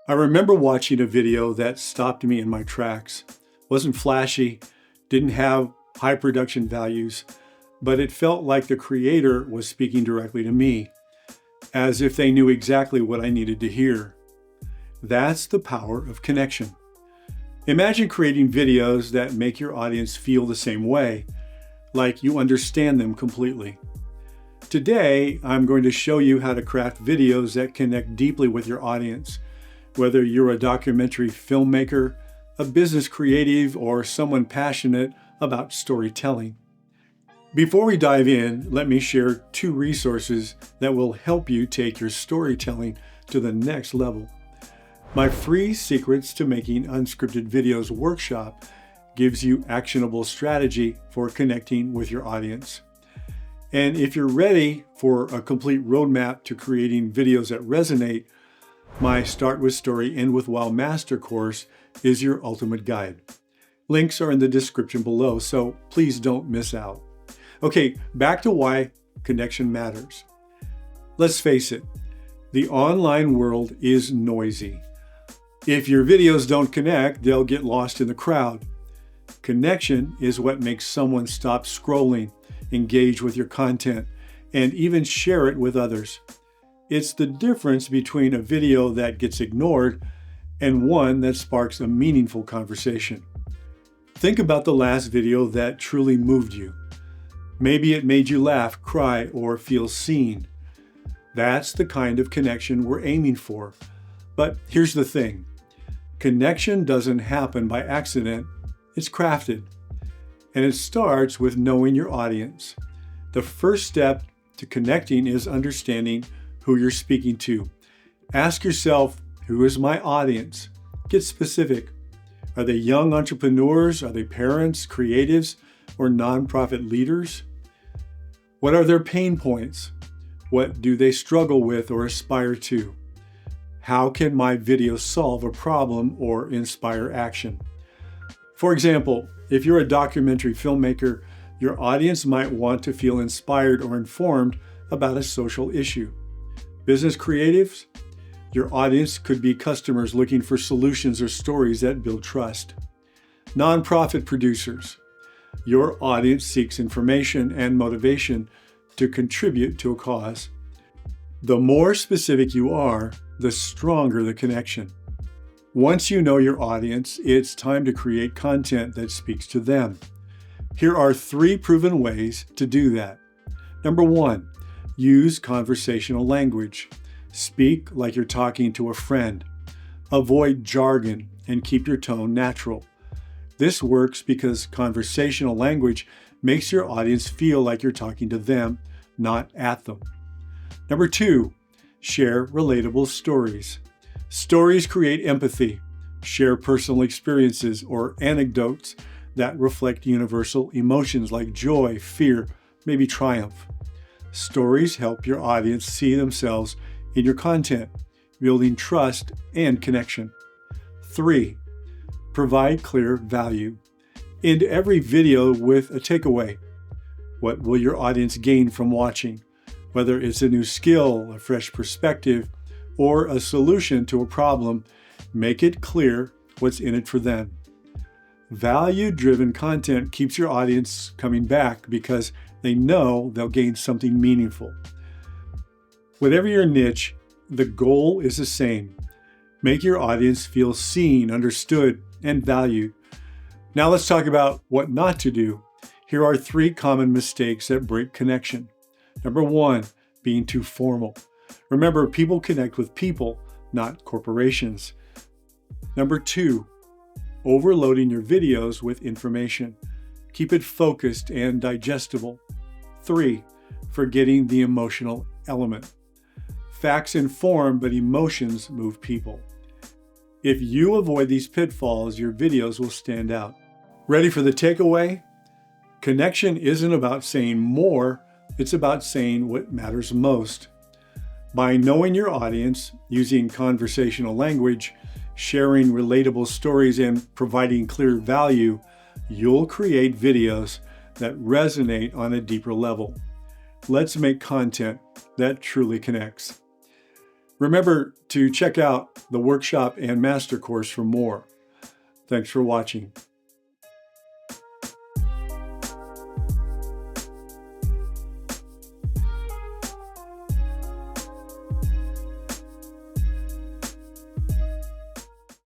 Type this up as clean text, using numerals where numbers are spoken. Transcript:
I remember watching a video that stopped me in my tracks. Wasn't flashy, didn't have high production values, but it felt like the creator was speaking directly to me, as if they knew exactly what I needed to hear. That's the power of connection. Imagine creating videos that make your audience feel the same way, like you understand them completely. Today, I'm going to show you how to craft videos that connect deeply with your audience, whether you're a documentary filmmaker, a business creative, or someone passionate about storytelling. Before we dive in, let me share 2 resources that will help you take your storytelling to the next level. My free Secrets to Making Unscripted Videos workshop gives you actionable strategy for connecting with your audience. And if you're ready for a complete roadmap to creating videos that resonate, my Start with Story, End with Wow Master course is your ultimate guide. Links are in the description below, so please don't miss out. Okay, back to why connection matters. Let's face it, the online world is noisy. If your videos don't connect, they'll get lost in the crowd. Connection is what makes someone stop scrolling, engage with your content, and even share it with others. It's the difference between a video that gets ignored and one that sparks a meaningful conversation. Think about the last video that truly moved you. Maybe it made you laugh, cry, or feel seen. That's the kind of connection we're aiming for. But here's the thing. Connection doesn't happen by accident. It's crafted. And it starts with knowing your audience. The first step to connecting is understanding who you're speaking to. Ask yourself, who is my audience? Get specific. Are they young entrepreneurs? Are they parents, creatives, or nonprofit leaders? What are their pain points? What do they struggle with or aspire to? How can my video solve a problem or inspire action? For example, if you're a documentary filmmaker, your audience might want to feel inspired or informed about a social issue. Business creatives, your audience could be customers looking for solutions or stories that build trust. Nonprofit producers, your audience seeks information and motivation to contribute to a cause. The more specific you are, the stronger the connection. Once you know your audience, it's time to create content that speaks to them. Here are 3 proven ways to do that. Number 1, use conversational language. Speak like you're talking to a friend. Avoid jargon and keep your tone natural. This works because conversational language makes your audience feel like you're talking to them, not at them. Number 2, share relatable stories. Stories create empathy. Share personal experiences or anecdotes that reflect universal emotions like joy, fear, maybe triumph. Stories help your audience see themselves in your content, building trust and connection. 3, provide clear value. End every video with a takeaway. What will your audience gain from watching? Whether it's a new skill, a fresh perspective, or a solution to a problem, make it clear what's in it for them. Value-driven content keeps your audience coming back because they know they'll gain something meaningful. Whatever your niche, the goal is the same. Make your audience feel seen, understood, and valued. Now let's talk about what not to do. Here are 3 common mistakes that break connection. Number 1, being too formal. Remember, people connect with people, not corporations. Number 2, overloading your videos with information. Keep it focused and digestible. 3, forgetting the emotional element. Facts inform, but emotions move people. If you avoid these pitfalls, your videos will stand out. Ready for the takeaway? Connection isn't about saying more, it's about saying what matters most. By knowing your audience, using conversational language, sharing relatable stories, and providing clear value, you'll create videos that resonate on a deeper level. Let's make content that truly connects. Remember to check out the workshop and master course for more. Thanks for watching.